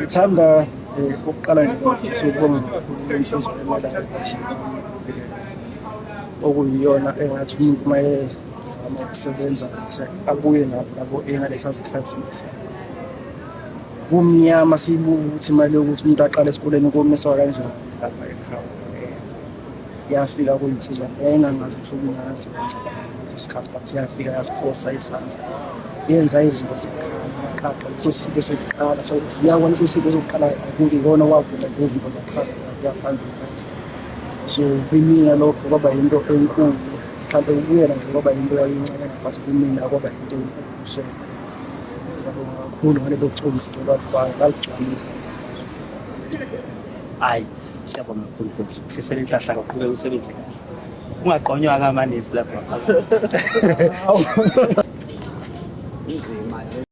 Ngithanda ukuqala nje ukubonga kakhulu insizwa emalayo okuyiyona engathi umuntu uma ezama ukusebenza abuye nabo engalesa sikhathi kumnyama siyibuka ukuthi imali yokuthi umuntu aqale esikoleni komiswa kanjani lapha ekhaya yafika kuyinsizwa engangazi ngisho kunyazi isikhathi but yafika yasiphosa isandla yenza izinto zekhaya leso sipho sokuqala so uyabona leso sipho sokuqala akuyikona wavula lezinto zokuqala yaphambili manje so kumina lokho kwaba into enkulu mhlawumbe ukuyena nje kwaba into yayincane but kumina kwaba into enkulu so ngiyabonga kakhulu ngale lokucwilisa lwalifaka laligcwalisa. Hayi siyabonga kakhulu futhi ufisela inhlahla kakhulu usebenze kahle ungaqonywa ngamanesi lapha.